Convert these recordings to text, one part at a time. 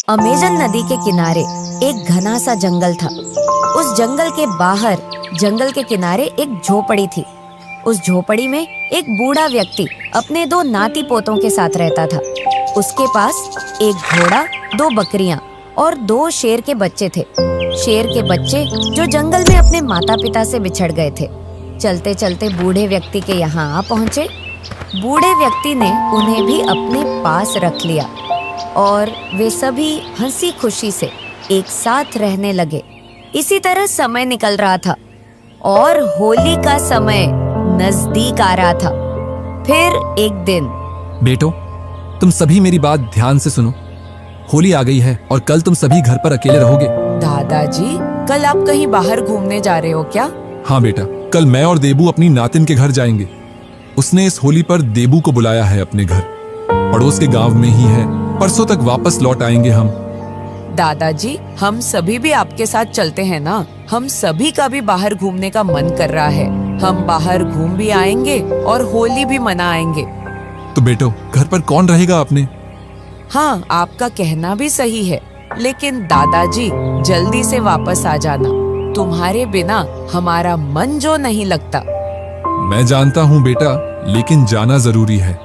Amazon नदी के किनारे एक घना सा जंगल था। उस जंगल के बाहर जंगल के किनारे एक झोपड़ी थी। उस झोपड़ी में एक बूढ़ा व्यक्ति अपने दो नाती पोतों के साथ रहता था। उसके पास एक घोड़ा, दो बकरियां और दो शेर के बच्चे थे। शेर के बच्चे जो जंगल में अपने माता पिता से बिछड़ गए थे। चलते चलते बूढ़े व्यक्ति के यहाँ आ पहुँचे। बूढ़े व्यक्ति ने उन्हें भी अपने पास रख लिया और वे सभी हंसी खुशी से एक साथ रहने लगे। इसी तरह समय निकल रहा था और होली का समय नजदीक आ रहा था। फिर एक दिन, बेटो, तुम सभी मेरी बात ध्यान से सुनो। होली आ गई है और कल तुम सभी घर पर अकेले रहोगे। दादाजी, कल आप कहीं बाहर घूमने जा रहे हो क्या? हाँ बेटा, कल मैं और देबू अपनी नातिन के घर जाएंगे। उसने इस होली पर देबू को बुलाया है अपने घर। पड़ोस के गांव में ही है। परसों तक वापस लौट आएंगे हम। दादाजी, हम सभी भी आपके साथ चलते हैं ना। हम सभी का भी बाहर घूमने का मन कर रहा है। हम बाहर घूम भी आएंगे और होली भी मनाएंगे। तो बेटो, घर पर कौन रहेगा अपने? हाँ, आपका कहना भी सही है, लेकिन दादाजी जल्दी से वापस आ जाना। तुम्हारे बिना हमारा मन जो नहीं लगता। मैं जानता हूँ बेटा, लेकिन जाना जरूरी है।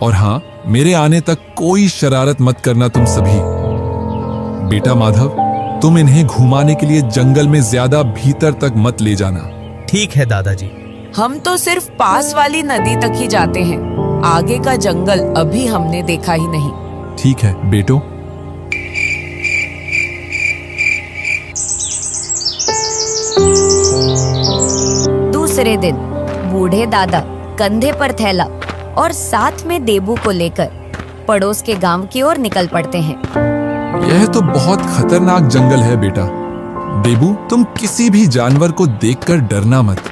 और हाँ, मेरे आने तक कोई शरारत मत करना तुम सभी। बेटा माधव, तुम इन्हें घुमाने के लिए जंगल में ज्यादा भीतर तक मत ले जाना। ठीक है दादाजी। हम तो सिर्फ पास वाली नदी तक ही जाते हैं। आगे का जंगल अभी हमने देखा ही नहीं। ठीक है बेटो। दूसरे दिन बूढ़े दादा कंधे पर थैला और साथ में देबू को लेकर पड़ोस के गांव की ओर निकल पड़ते हैं। यह तो बहुत खतरनाक जंगल है बेटा। देबू, तुम किसी भी जानवर को देखकर डरना मत।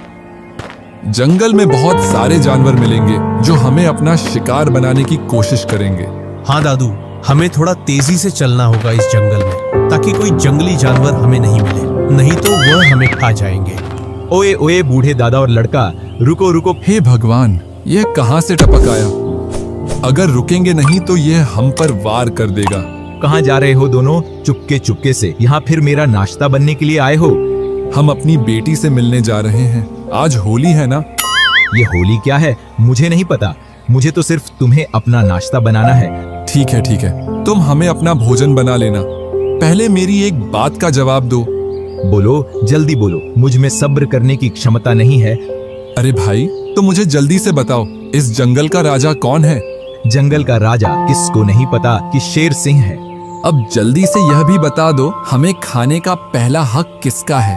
जंगल में बहुत सारे जानवर मिलेंगे जो हमें अपना शिकार बनाने की कोशिश करेंगे। हाँ दादू, हमें थोड़ा तेजी से चलना होगा इस जंगल में, ताकि कोई जंगली जानवर हमें नहीं मिले, नहीं तो वह हमें खा जाएंगे। ओए ओए बूढ़े दादा और लड़का, रुको रुको। हे भगवान, यह कहाँ से टपक आया? अगर रुकेंगे नहीं तो यह हम पर वार कर देगा। कहाँ जा रहे हो दोनों? चुपके चुपके से यहाँ फिर मेरा नाश्ता बनने के लिए आए हो? हम अपनी बेटी से मिलने जा रहे हैं। आज होली है ना? ये होली क्या है मुझे नहीं पता। मुझे तो सिर्फ तुम्हें अपना नाश्ता बनाना है। ठीक है ठीक है, तुम हमें अपना भोजन बना लेना। पहले मेरी एक बात का जवाब दो। बोलो, जल्दी बोलो, मुझ में सब्र करने की क्षमता नहीं है। अरे भाई, तो मुझे जल्दी से बताओ, इस जंगल का राजा कौन है? जंगल का राजा किसको नहीं पता कि शेर सिंह है। अब जल्दी से यह भी बता दो, हमें खाने का पहला हक किसका है?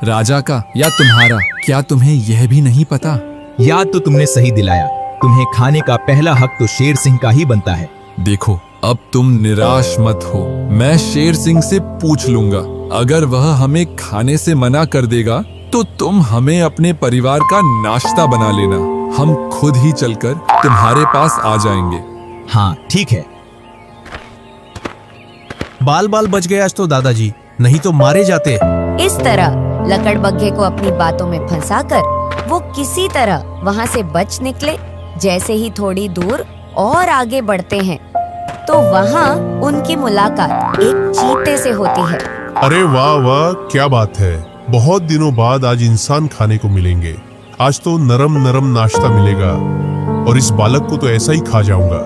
राजा का या तुम्हारा? क्या तुम्हें यह भी नहीं पता? याद तो तुमने सही दिलाया। तुम्हें खाने का पहला हक तो शेर सिंह का ही बनता है। देखो, अब तुम निराश मत हो। मैं शेर सिंह से पूछ लूंगा। अगर वह हमें खाने से मना कर देगा तो तुम हमें अपने परिवार का नाश्ता बना लेना। हम खुद ही चलकर तुम्हारे पास आ जाएंगे। हाँ ठीक है। बाल बाल बच गए आज तो दादाजी, नहीं तो मारे जाते। इस तरह लकड़बग्घे को अपनी बातों में फंसाकर वो किसी तरह वहाँ से बच निकले। जैसे ही थोड़ी दूर और आगे बढ़ते हैं तो वहाँ उनकी मुलाकात एक चीते से होती है। अरे वाह वाह, क्या बात है। बहुत दिनों बाद आज इंसान खाने को मिलेंगे। आज तो नरम नरम नाश्ता मिलेगा और इस बालक को तो ऐसा ही खा जाऊंगा।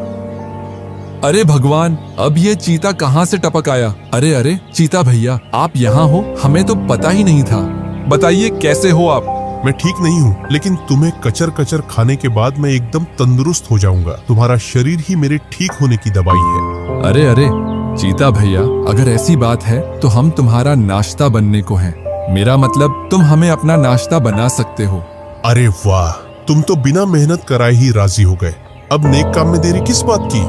अरे भगवान, अब ये चीता कहाँ से टपक आया? अरे अरे चीता भैया, आप यहाँ हो? हमें तो पता ही नहीं था। बताइए, कैसे हो आप? मैं ठीक नहीं हूँ, लेकिन तुम्हें कचर कचर खाने के बाद मैं एकदम तंदुरुस्त हो जाऊंगा। तुम्हारा शरीर ही मेरे ठीक होने की दवाई है। अरे अरे चीता भैया, अगर ऐसी बात है तो हम तुम्हारा नाश्ता बनने को हैं। मेरा मतलब, तुम हमें अपना नाश्ता बना सकते हो। अरे वाह, तुम तो बिना मेहनत कराए ही राजी हो गए। अब नेक काम में देरी किस बात की?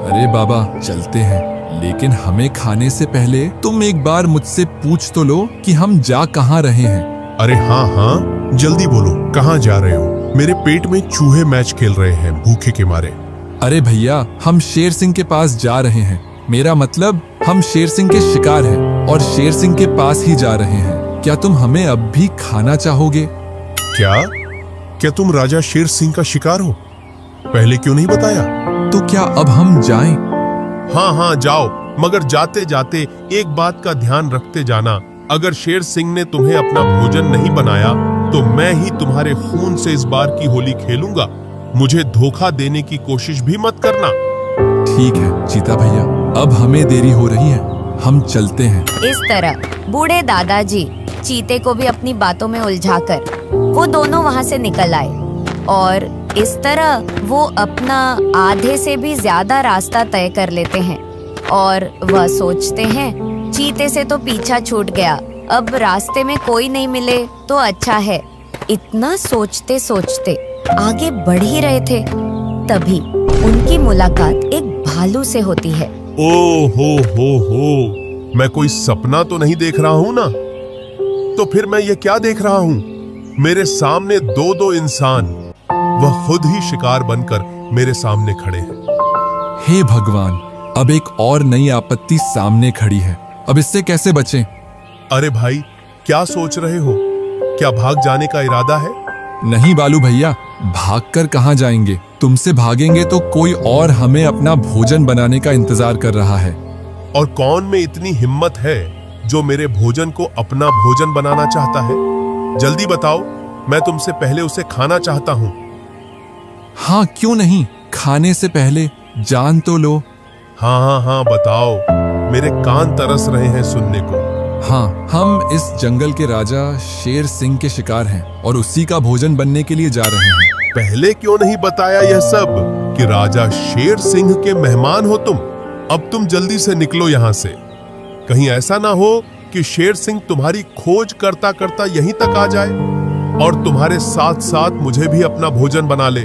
अरे बाबा, चलते हैं, लेकिन हमें खाने से पहले तुम एक बार मुझसे पूछ तो लो कि हम जा कहाँ रहे हैं। अरे हाँ हाँ, जल्दी बोलो, कहाँ जा रहे हो? मेरे पेट में चूहे मैच खेल रहे हैं भूखे के मारे। अरे भैया, हम शेर सिंह के पास जा रहे हैं। मेरा मतलब, हम शेर सिंह के शिकार हैं और शेर सिंह के पास ही जा रहे हैं। क्या तुम हमें अब भी खाना चाहोगे? क्या तुम राजा शेर सिंह का शिकार हो? पहले क्यों नहीं बताया? तो क्या अब हम जाएं? हाँ हाँ जाओ, मगर जाते जाते एक बात का ध्यान रखते जाना, अगर शेर सिंह ने तुम्हें अपना भोजन नहीं बनाया तो मैं ही तुम्हारे खून से इस बार की होली खेलूंगा। मुझे धोखा देने की कोशिश भी मत करना। ठीक है चीता भैया, अब हमें देरी हो रही है, हम चलते हैं। इस तरह बूढ़े दादाजी चीते को भी अपनी बातों में उलझाकर वो दोनों वहां से निकल आए और इस तरह वो अपना आधे से भी ज्यादा रास्ता तय कर लेते हैं और वह सोचते हैं चीते से तो पीछा छूट गया, अब रास्ते में कोई नहीं मिले तो अच्छा है। इतना सोचते सोचते आगे बढ़ ही रहे थे, तभी उनकी मुलाकात एक भालू से होती है। ओ हो, मैं कोई सपना तो नहीं देख रहा हूँ ना? तो फिर मैं ये क्या देख रहा हूँ? मेरे सामने दो इंसान, वह खुद ही शिकार बनकर मेरे सामने खड़े हैं। हे भगवान, अब एक और नई आपत्ति सामने खड़ी है, अब इससे कैसे बचें? अरे भाई, क्या सोच रहे हो? क्या भाग जाने का इरादा है? नहीं बालू भैया, भागकर कहाँ जाएंगे? तुमसे भागेंगे तो कोई और हमें अपना भोजन बनाने का इंतजार कर रहा है। और कौन में इतनी हिम्मत है जो मेरे भोजन को अपना भोजन बनाना चाहता है? जल्दी बताओ, मैं तुमसे पहले उसे खाना चाहता हूँ। हाँ क्यों नहीं, खाने से पहले जान तो लो। हाँ, बताओ, मेरे कान तरस रहे हैं सुनने को। हाँ, हम इस जंगल के राजा शेर सिंह के शिकार हैं और उसी का भोजन बनने के लिए जा रहे हैं। पहले क्यों नहीं बताया यह सब कि राजा शेर सिंह के मेहमान हो तुम? अब तुम जल्दी से निकलो यहाँ से। कहीं ऐसा ना हो कि शेर सिंह तुम्हारी खोज करता करता यहीं तक आ जाए और तुम्हारे साथ साथ मुझे भी अपना भोजन बना ले।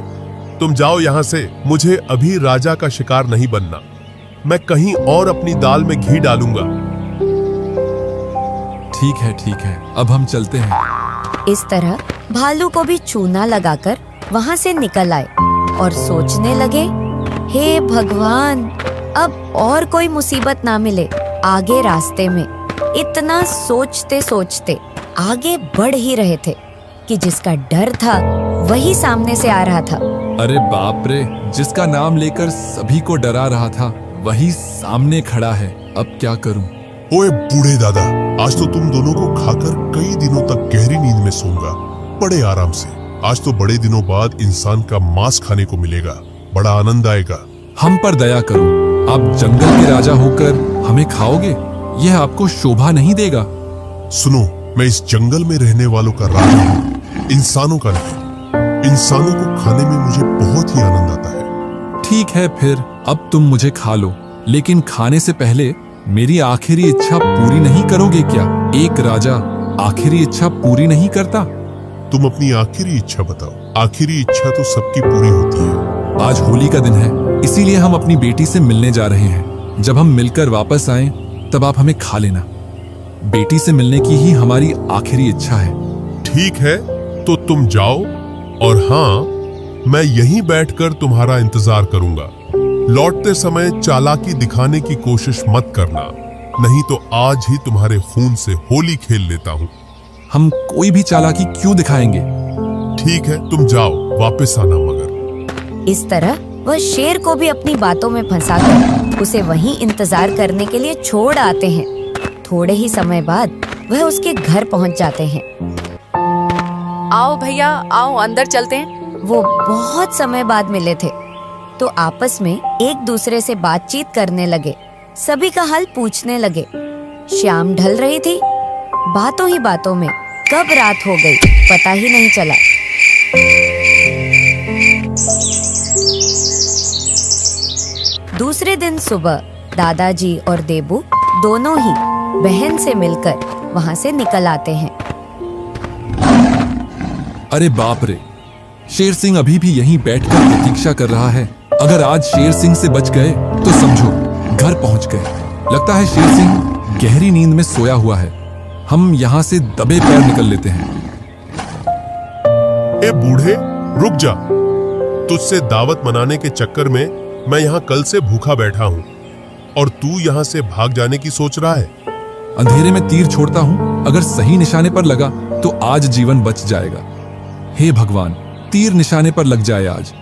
तुम जाओ यहाँ से, मुझे अभी राजा का शिकार नहीं बनना। मैं कहीं और अपनी दाल में घी डालूंगा। ठीक है, अब हम चलते हैं। इस तरह भालू को भी चूना लगाकर वहां से निकल आए और सोचने लगे, हे भगवान, अब और कोई मुसीबत ना मिले आगे रास्ते में। इतना सोचते सोचते आगे बढ़ ही रहे थे कि जिसका डर था वही सामने से आ रहा था। अरे बाप रे, जिसका नाम लेकर सभी को डरा रहा था वही सामने खड़ा है, अब क्या करूं? ओए बूढ़े दादा, आज तो तुम दोनों को खाकर कई दिनों तक गहरी नींद में सोऊंगा, बड़े आराम से। आज तो बड़े दिनों बाद इंसान का मांस खाने को मिलेगा, बड़ा आनंद आएगा। हम पर दया करो, आप जंगल के राजा होकर हमें खाओगे? यह आपको शोभा नहीं देगा। सुनो, मैं इस जंगल में रहने वालों का राजा हूँ, इंसानों का नहीं। इंसानों को खाने में मुझे बहुत ही आनंद आता है। ठीक है फिर, अब तुम मुझे खा लो, लेकिन खाने से पहले मेरी आखिरी इच्छा पूरी नहीं करोगे क्या? एक राजा आखिरी इच्छा पूरी नहीं करता। तुम अपनी आखिरी इच्छा बताओ। आखिरी इच्छा तो सबकी पूरी होती है। आज होली का दिन है, इसीलिए हम अपनी बेटी से मिलने जा रहे हैं। जब हम मिलकर वापस आएं, तब आप हमें खा लेना। बेटी से मिलने की ही हमारी आखिरी इच्छा है। ठीक है, तो तुम जाओ, और हाँ, मैं यहीं बैठकर तुम्हारा इंतजार करूंगा। लौटते समय चालाकी दिखाने की कोशिश मत करना, नहीं तो आज ही तुम्हारे खून से होली खेल लेता हूँ। हम कोई भी चालाकी क्यों दिखाएंगे? ठीक है, तुम जाओ, वापस आना मगर। इस तरह वह शेर को भी अपनी बातों में फंसाकर उसे वहीं इंतजार करने के लिए छोड़ आते हैं। थोड़े ही समय बाद वह उसके घर पहुंच जाते हैं। आओ भैया, आओ अंदर चलते हैं। वो बहुत समय बाद मिले थे तो आपस में एक दूसरे से बातचीत करने लगे, सभी का हाल पूछने लगे। शाम ढल रही थी, बातों ही बातों में कब रात हो गई पता ही नहीं चला। दूसरे दिन सुबह दादाजी और देबू दोनों ही बहन से मिलकर वहां से निकल आते हैं। अरे बाप रे, शेर सिंह अभी भी यहीं बैठकर प्रतीक्षा कर रहा है। अगर आज शेर सिंह से बच गए तो समझो घर पहुंच गए। लगता है शेर सिंह गहरी नींद में सोया हुआ है। हम यहाँ से दबे पैर निकल लेते हैं। ए बूढ़े, रुक जा। तुझसे दावत मनाने के चक्कर में मैं यहाँ कल से भूखा बैठा हूँ और तू यहाँ से भाग जाने की सोच रहा है। अंधेरे में तीर छोड़ता हूँ, अगर सही निशाने पर लगा तो आज जीवन बच जाएगा। हे भगवान, तीर निशाने पर लग जाए आज।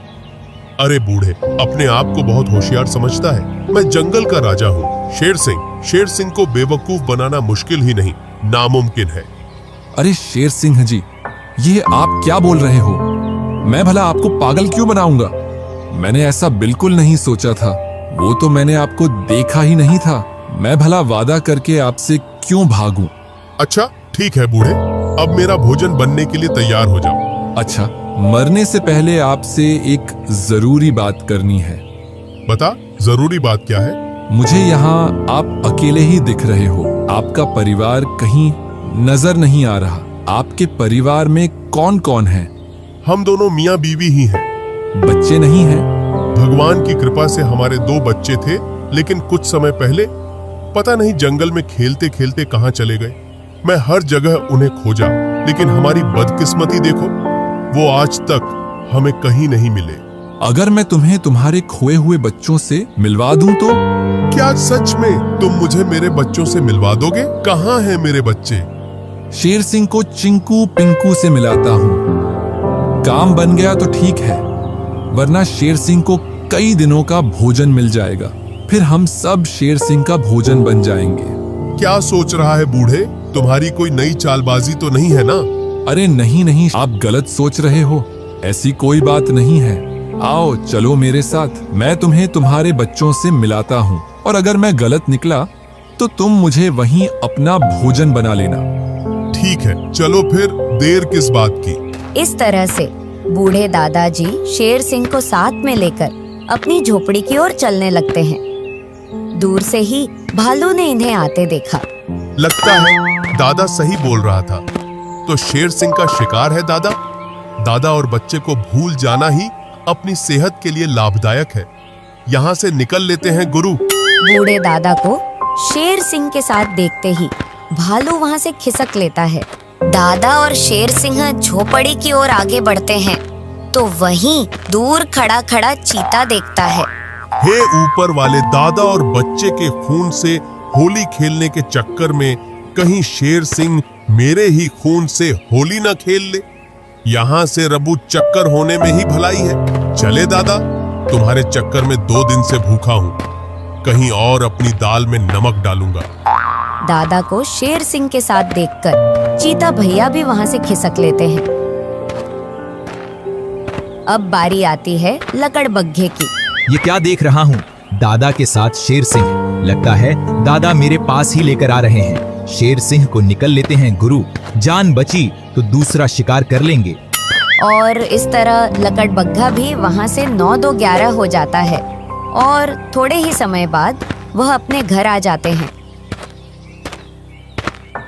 अरे बूढ़े, अपने आप को बहुत होशियार समझता है। मैं जंगल का राजा हूँ, शेर सिंह को बेवकूफ बनाना मुश्किल ही नहीं, नामुमकिन है। अरे शेर सिंह जी, ये आप क्या बोल रहे हो? मैं भला आपको पागल क्यों बनाऊंगा? मैंने ऐसा बिल्कुल नहीं सोचा था। वो तो मैंने आपको देखा ही नहीं था। मैं भला वादा करके आपसे क्यों भागूं? अच्छा ठीक है बूढ़े, अब मेरा भोजन बनने के लिए तैयार हो जाओ। अच्छा, मरने से पहले आपसे एक जरूरी बात करनी है। बता, जरूरी बात क्या है? मुझे यहाँ आप अकेले ही दिख रहे हो। आपका परिवार कहीं नजर नहीं आ रहा। आपके परिवार में कौन कौन है? हम दोनों मियाँ बीवी ही हैं। बच्चे नहीं हैं? भगवान की कृपा से हमारे 2 बच्चे थे, लेकिन कुछ समय पहले पता नहीं जंगल में खेलते खेलते कहाँ चले गए। मैं हर जगह उन्हें खोजा, लेकिन हमारी बदकिस्मती देखो, वो आज तक हमें कहीं नहीं मिले। अगर मैं तुम्हें तुम्हारे खोए हुए बच्चों से मिलवा दूं तो? क्या सच में तुम मुझे मेरे बच्चों से मिलवा दोगे? कहाँ हैं मेरे बच्चे? शेर सिंह को चिंकू पिंकू से मिलाता हूँ। काम बन गया तो ठीक है, वरना शेर सिंह को कई दिनों का भोजन मिल जाएगा। फिर हम सब शेर सिंह का भोजन बन जाएंगे। क्या सोच रहा है बूढ़े? तुम्हारी कोई नई चालबाजी तो नहीं है ना? अरे नहीं नहीं, आप गलत सोच रहे हो। ऐसी कोई बात नहीं है। आओ चलो मेरे साथ, मैं तुम्हें तुम्हारे बच्चों से मिलाता हूँ। और अगर मैं गलत निकला तो तुम मुझे वहीं अपना भोजन बना लेना। ठीक है, चलो फिर, देर किस बात की। इस तरह से बूढ़े दादाजी शेर सिंह को साथ में लेकर अपनी झोपड़ी की ओर चलने लगते हैं। दूर से ही भालू ने इन्हें आते देखा। लगता है दादा सही बोल रहा था, तो शेर सिंह का शिकार है दादा। दादा और बच्चे को भूल जाना ही अपनी सेहत के लिए लाभदायक है। यहाँ से निकल लेते हैं गुरु। बूढ़े दादा को शेर सिंह के साथ देखते ही भालू वहाँ से खिसक लेता है। दादा और शेर सिंह झोपड़ी की ओर आगे बढ़ते हैं तो वहीं दूर खड़ा खड़ा चीता देखता है। हे ऊपर वाले, दादा और बच्चे के खून से होली खेलने के चक्कर में कहीं शेर सिंह मेरे ही खून से होली न खेल ले। यहाँ से रबू चक्कर होने में ही भलाई है। चले दादा, तुम्हारे चक्कर में 2 दिन से भूखा हूँ। कहीं और अपनी दाल में नमक डालूंगा। दादा को शेर सिंह के साथ देखकर चीता भैया भी वहाँ से खिसक लेते हैं। अब बारी आती है लकड़बग्घे की। ये क्या देख रहा हूँ? दादा के साथ शेर सिंह। लगता है दादा मेरे पास ही लेकर आ रहे हैं। शेर सिंह को निकल लेते हैं गुरु। जान बची तो दूसरा शिकार कर लेंगे। और इस तरह लकड़बग्घा भी वहाँ से 9-2-11 हो जाता है और थोड़े ही समय बाद वह अपने घर आ जाते हैं।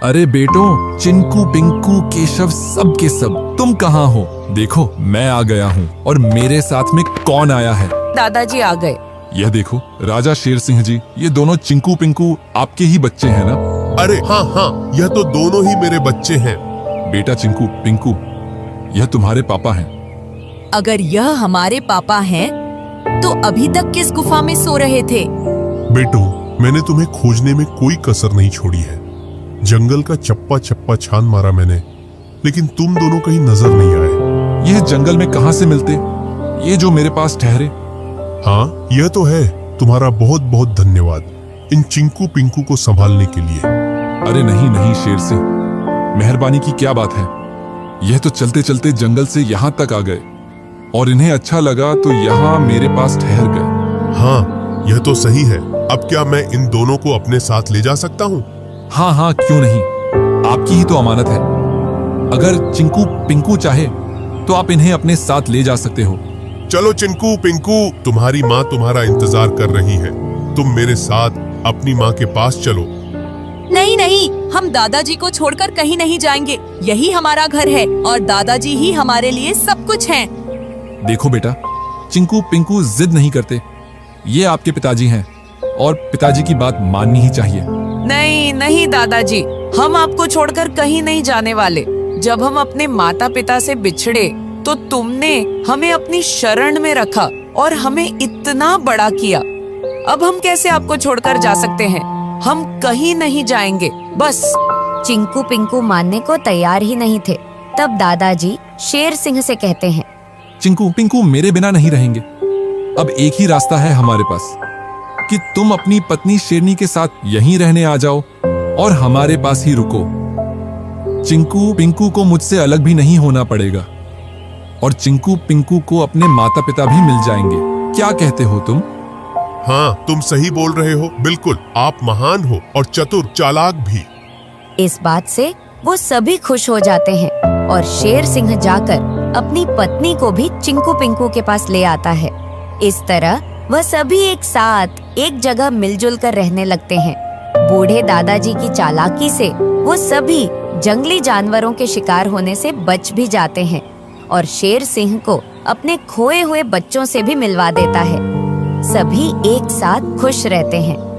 अरे बेटो, चिंकू पिंकू केशव सब के सब, तुम कहाँ हो? देखो मैं आ गया हूँ। और मेरे साथ में कौन आया है? दादाजी आ गए। यह देखो राजा शेर सिंह जी, ये दोनों चिंकू पिंकू आपके ही बच्चे हैं ना? अरे हाँ, यह तो दोनों ही मेरे बच्चे हैं। बेटा चिंकू पिंकू, यह तुम्हारे पापा हैं। अगर यह हमारे पापा हैं, तो अभी तक किस गुफा में सो रहे थे? बेटो, मैंने तुम्हें खोजने में कोई कसर नहीं छोड़ी है। जंगल का चप्पा चप्पा छान मारा मैंने, लेकिन तुम दोनों कहीं नजर नहीं आए। यह जंगल में कहाँ से मिलते, ये जो मेरे पास ठहरे? हाँ, यह तो है। तुम्हारा बहुत बहुत धन्यवाद इन चिंकू पिंकू को संभालने के लिए। अरे नहीं नहीं शेर सिंह, मेहरबानी की क्या बात है। यह तो चलते चलते जंगल से यहाँ तक आ गए और इन्हें अच्छा लगा तो यहाँ मेरे पास ठहर गए। हाँ, यह तो सही है। अब क्या मैं इन दोनों को अपने साथ ले जा सकता हूँ? हाँ हाँ, क्यों नहीं, आपकी ही तो अमानत है। अगर चिंकू पिंकू चाहे तो आप इन्हें अपने साथ ले जा सकते हो। चलो चिंकू पिंकू, तुम्हारी माँ तुम्हारा इंतजार कर रही है। तुम मेरे साथ अपनी माँ के पास चलो। नहीं नहीं, हम दादाजी को छोड़कर कहीं नहीं जाएंगे। यही हमारा घर है और दादाजी ही हमारे लिए सब कुछ हैं। देखो बेटा, चिंकू पिंकू जिद नहीं करते। ये आपके पिताजी हैं और पिताजी की बात माननी ही चाहिए। नहीं नहीं दादाजी, हम आपको छोड़कर कहीं नहीं जाने वाले। जब हम अपने माता पिता से बिछड़े तो तुमने हमें अपनी शरण में रखा और हमें इतना बड़ा किया। अब हम कैसे आपको छोड़कर जा सकते हैं? हम कहीं नहीं जाएंगे, बस। चिंकू पिंकू मानने को तैयार ही नहीं थे। तब दादाजी शेर सिंह से कहते हैं, चिंकू पिंकू मेरे बिना नहीं रहेंगे। अब एक ही रास्ता है हमारे पास। कि तुम अपनी पत्नी शेरनी के साथ यहीं रहने आ जाओ और हमारे पास ही रुको। चिंकू पिंकू को मुझसे अलग भी नहीं होना पड़ेगा और चिंकू पिंकू को अपने माता पिता भी मिल जाएंगे। क्या कहते हो तुम? हाँ, तुम सही बोल रहे हो, बिल्कुल। आप महान हो और चतुर चालाक भी। इस बात से वो सभी खुश हो जाते हैं और शेर सिंह जाकर अपनी पत्नी को भी चिंकू पिंकू के पास ले आता है। इस तरह वह सभी एक साथ एक जगह मिलजुल कर रहने लगते हैं। बूढ़े दादाजी की चालाकी से वो सभी जंगली जानवरों के शिकार होने से बच भी जाते हैं और शेर सिंह को अपने खोए हुए बच्चों से भी मिलवा देता है। सभी एक साथ खुश रहते हैं।